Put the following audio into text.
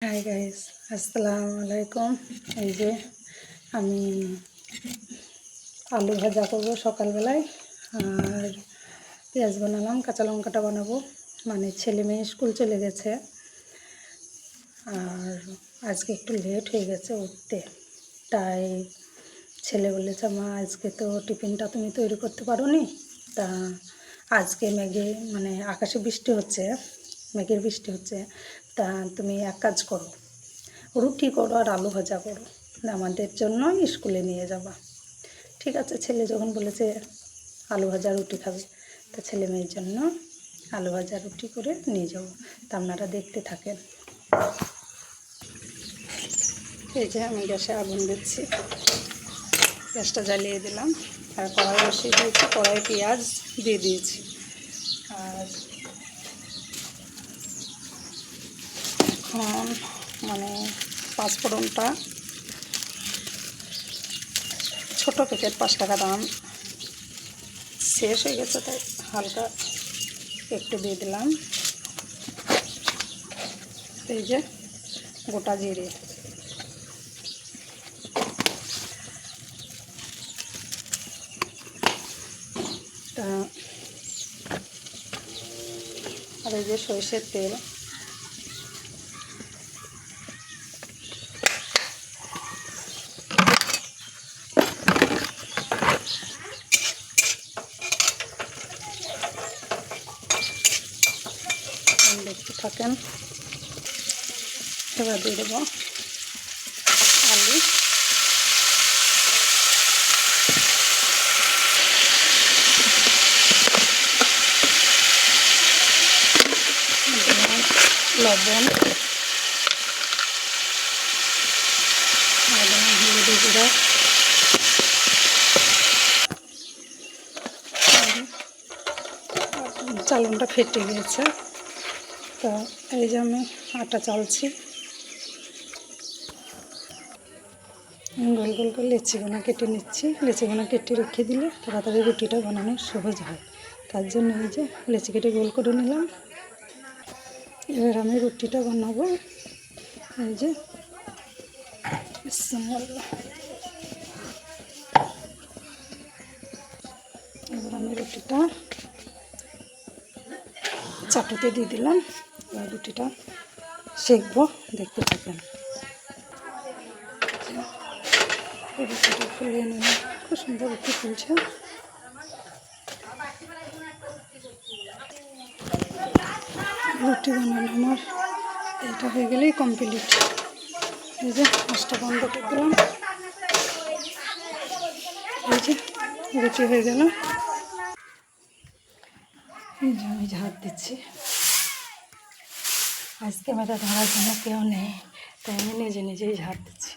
Hi guys, আসসালামু আলাইকুম। এই যে আমি আলু ভাজা করব সকালবেলায়, আর পেঁয়াজ বানালাম, কাঁচা লঙ্কাটা বানাবো। মানে ছেলে মেয়ে স্কুল চলে গেছে, আর আজকে একটু লেট হয়ে গেছে উঠতে। তাই ছেলে বলেছে, মা আজকে তো টিফিনটা তুমি তৈরি করতে পারো নি, তা আজকে মানে আকাশে বৃষ্টি হচ্ছে, মেঘের বৃষ্টি হচ্ছে, তা তুমি এক কাজ করো, রুটি করো আর আলু ভাজা করো, আমাদের জন্য স্কুলে নিয়ে যাবা। ঠিক আছে, ছেলে যখন বলেছে আলু ভাজা রুটি খাবে, তা ছেলে মেয়ের জন্য আলু ভাজা রুটি করে নিয়ে যাবো। তা আপনারা দেখতে থাকেন। এই যে আমি গ্যাসে আগুন দিচ্ছি, গ্যাসটা জ্বালিয়ে দিলাম, আর কড়াই বসিয়ে দিয়েছি, কড়াই পেঁয়াজ দিয়ে দিয়েছি। আর এখন মানে পাঁচফোড়নটা ছোটো প্যাকেট 5 টাকা দাম, শেষ হয়ে গেছে, তাই হালকা একটু দিয়ে দিলাম। এই যে গোটা জিরে, তা আর এই যে সরষের তেল, দেখতে থাকেন। এবার দিয়ে দেবো আলু, লবণ, হলুদ গুঁড়া, চালনটা ফেটে গিয়েছে। তো এই যে আমি আটা চালছি, গোল গোল করে লেচিগোনা কেটে নিচ্ছি। লেচিগোনা কেটে রেখে দিলে তাড়াতাড়ি রুটিটা বানানো সহজ হয়, তার জন্য এই যে লেচি কেটে গোল করে নিলাম। এবার আমি রুটিটা বানাবো। এই যে এবার আমি রুটিটা চাটুতে দিয়ে দিলাম, এবার রুটিটা সেঁকবো, দেখতে থাকেন। রুটিটা ফুলিয়ে নিলাম, খুব সুন্দর রুটি ফুলছে। রুটি বানানো আমার এটা হয়ে গেলেই কমপ্লিট। এই যে মাছটা বন্ধ করে দিলাম, এই যে রুটি হয়ে গেল। এই যে আমি ঝাড় দিচ্ছি, আজ ক্যামেরা ধরার জন্য কেউ নেই, তাই আমি নিজে নিজেই ঝাড় দিচ্ছি।